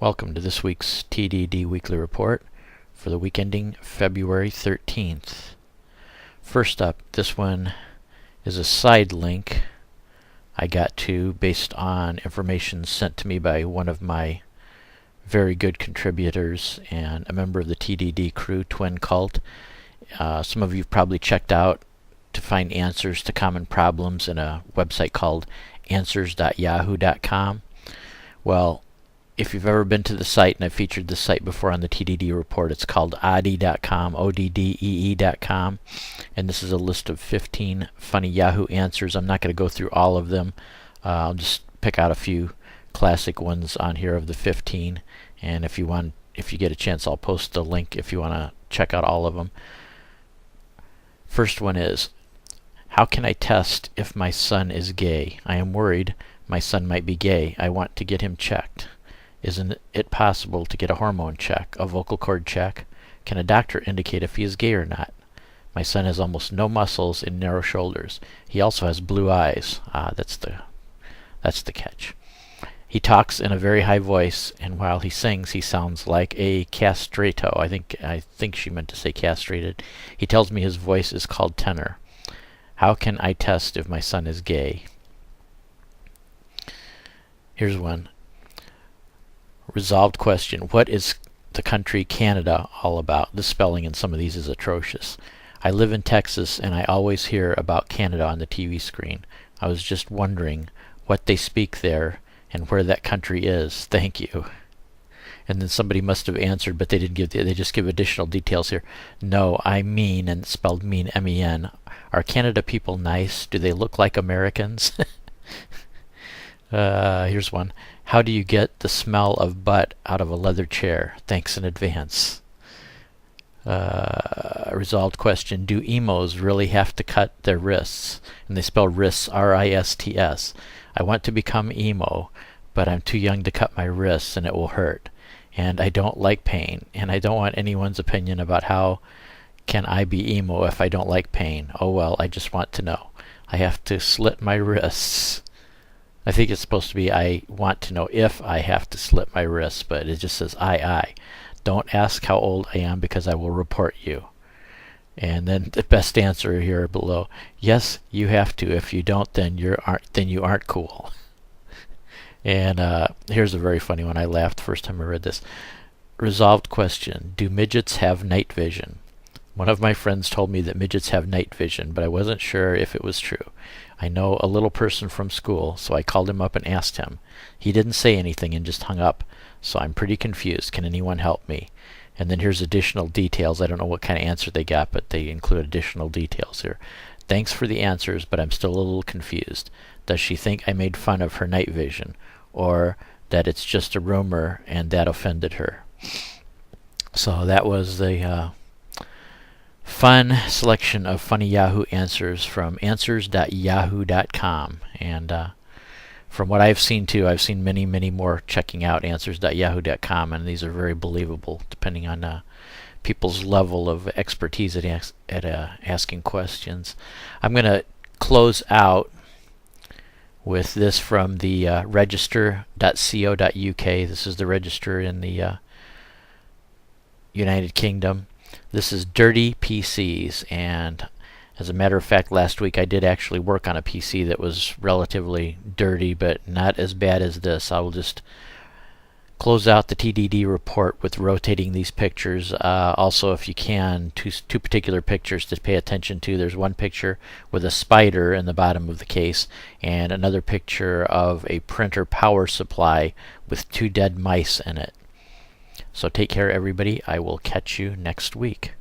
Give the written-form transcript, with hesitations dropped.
Welcome to this week's TDD Weekly Report for the week ending February 13th. First up, this one is a side link I got to based on information sent to me by one of my very good contributors and a member of the TDD crew, Twin Cult. Some of you probably checked out to find answers to common problems in a website called answers.yahoo.com. Well, if you've ever been to the site, and I've featured this site before on the TDD report, it's called oddee.com, oddee.com, and this is a list of 15 funny Yahoo answers. I'm not going to go through all of them. I'll just pick out a few classic ones on here of the 15, and if you get a chance, I'll post the link if you want to check out all of them. First one is, how can I test if my son is gay? I am worried my son might be gay. I want to get him checked. Isn't it possible to get a hormone check, a vocal cord check? Can a doctor indicate if he is gay or not? My son has almost no muscles and narrow shoulders. He also has blue eyes. That's the catch. He talks in a very high voice, and while he sings, he sounds like a castrato. I think she meant to say castrated. He tells me his voice is called tenor. How can I test if my son is gay? Here's one. Resolved question. What is the country Canada all about? The spelling in some of these is atrocious. I live in Texas and I always hear about Canada on the TV screen. I was just wondering what they speak there and where that country is. Thank you. And then somebody must have answered, but they didn't give they just give additional details here. No, I mean, and it's spelled mean, M-E-N. Are Canada people nice? Do they look like Americans? Here's one. How do you get the smell of butt out of a leather chair? Thanks in advance. Resolved question. Do emos really have to cut their wrists? And they spell wrists, R-I-S-T-S. I want to become emo, but I'm too young to cut my wrists and it will hurt. And I don't like pain. And I don't want anyone's opinion about how can I be emo if I don't like pain. Oh well, I just want to know. I have to slit my wrists. I think it's supposed to be I want to know if I have to slit my wrists, but it just says I. Don't ask how old I am because I will report you. And then the best answer here below. Yes, you have to. If you don't, then you aren't cool. And here's a very funny one. I laughed the first time I read this. Resolved question. Do midgets have night vision? One of my friends told me that midgets have night vision, but I wasn't sure if it was true. I know a little person from school, so I called him up and asked him. He didn't say anything and just hung up, so I'm pretty confused. Can anyone help me? And then here's additional details. I don't know what kind of answer they got, but they include additional details here. Thanks for the answers, but I'm still a little confused. Does she think I made fun of her night vision, or that it's just a rumor and that offended her? So that was the fun selection of funny Yahoo answers from answers.yahoo.com. And from what I've seen too, I've seen many more checking out answers.yahoo.com, and these are very believable depending on people's level of expertise at asking questions. I'm going to close out with this from the register.co.uk. This is the register in the United Kingdom. This is dirty PCs, and as a matter of fact, last week I did actually work on a PC that was relatively dirty, but not as bad as this. I will just close out the TDD report with rotating these pictures. Also, if you can, two particular pictures to pay attention to. There's one picture with a spider in the bottom of the case, and another picture of a printer power supply with 2 dead mice in it. So take care, everybody. I will catch you next week.